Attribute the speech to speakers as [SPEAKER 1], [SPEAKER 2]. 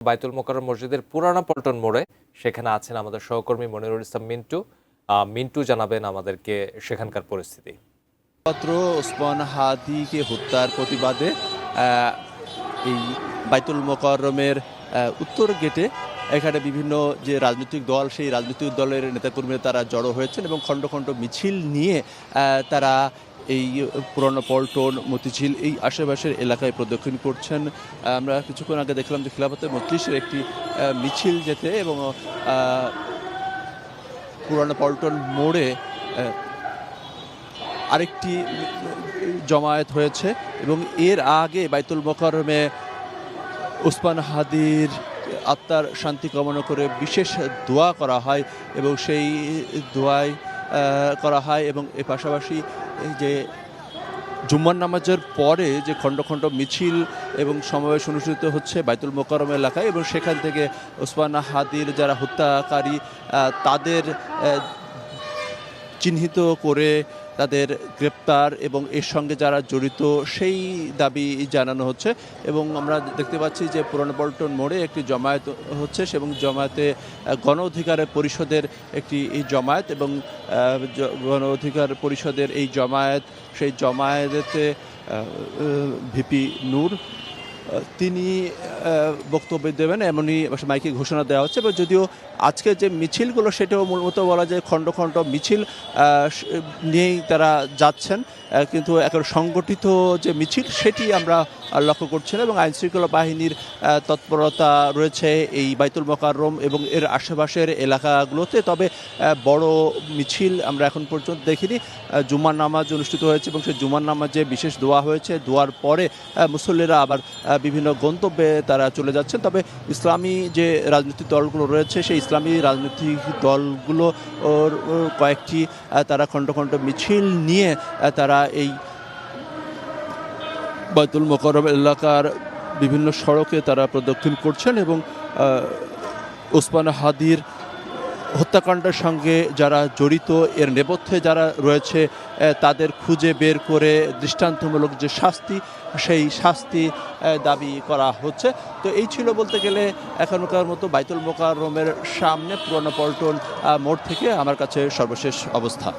[SPEAKER 1] বাইতুল মোকাররম মসজিদের পুরানা পল্টন মোড়ে, সেখানে আছেন আমাদের সহকর্মী মনিরুল ইসলাম মিন্টু। মিন্টু জানাবেন আমাদেরকে সেখানকার পরিস্থিতি।
[SPEAKER 2] ছাত্র ওসমান হাদিকে হত্যার প্রতিবাদে এই বাইতুল মোকাররমের উত্তর গেটে এখানে বিভিন্ন যে রাজনৈতিক দল, সেই রাজনৈতিক দলের নেতাকর্মীরা তারা জড়ো হয়েছেন এবং খণ্ড খণ্ড মিছিল নিয়ে তারা এই পুরনো পল্টন, মতিঝিল এই আশেপাশের এলাকায় প্রদক্ষিণ করছেন। আমরা কিছুক্ষণ আগে দেখলাম যে খিলাফতে মজলিসের একটি মিছিল যেতে এবং পুরনো পল্টন মোড়ে আরেকটি জমায়েত হয়েছে এবং এর আগে বাইতুল মোকাররমে ওসমান হাদির আত্মার শান্তি কামনা করে বিশেষ দোয়া করা হয় এবং সেই দোয়াই করা হয় এবং এর পাশাপাশি যে জুম্মার নামাজের পরে যে খণ্ড খণ্ড মিছিল এবং সমাবেশ অনুষ্ঠিত হচ্ছে বাইতুল মোকাররম এলাকায় এবং সেখান থেকে ওসমান হাদির যারা হত্যাকারী তাদের চিহ্নিত করে তাদের গ্রেপ্তার এবং এর সঙ্গে যারা জড়িত সেই দাবি জানানো হচ্ছে। এবং আমরা দেখতে পাচ্ছি যে পুরনো পল্টন মোড়ে একটি জমায়েত হচ্ছে এবং জমায়েতে গণ অধিকার পরিষদের একটি জমায়েত এবং গণ অধিকার পরিষদের এই জমায়েত, সেই জমায়েতে ভিপি নূর তিনি বক্তব্য দেবেন এমনই মাইকে ঘোষণা দেওয়া হচ্ছে। এবং যদিও আজকে যে মিছিলগুলো সেটাও মূলত বলা যায় খণ্ড খণ্ড মিছিল নিয়েই তারা যাচ্ছেন, কিন্তু এখন সংগঠিত যে মিছিল সেটি আমরা লক্ষ্য করছি না এবং আইনশৃঙ্খলা বাহিনীর তৎপরতা রয়েছে এই বাইতুল মোকাররম এবং এর আশেপাশের এলাকাগুলোতে। তবে বড় মিছিল আমরা এখন পর্যন্ত দেখিনি। জুমার নামাজ অনুষ্ঠিত হয়েছে এবং সেই জুমার নামাজে বিশেষ দোয়া হয়েছে, দোয়ার পরে মুসল্লিরা আবার বিভিন্ন গন্তব্যে তারা চলে যাচ্ছেন। তবে ইসলামী যে রাজনৈতিক দলগুলো রয়েছে সেই ইসলামী রাজনৈতিক দলগুলো কয়েকটি তারা খণ্ড খণ্ড মিছিল নিয়ে তারা এই বাইতুল মোকাররম এলাকার বিভিন্ন সড়কে তারা প্রদক্ষিণ করছেন এবং ওসমান হাদির হত্যাকাণ্ডের সঙ্গে যারা জড়িত, এর নেপথ্যে যারা রয়েছে তাদের খুঁজে বের করে দৃষ্টান্তমূলক যে শাস্তি, সেই শাস্তি দাবি করা হচ্ছে। তো এই ছিল বলতে গেলে এখনকার মতো বাইতুল মোকাররমের সামনে পুরনো পল্টন মোড় থেকে আমার কাছে সর্বশেষ অবস্থা।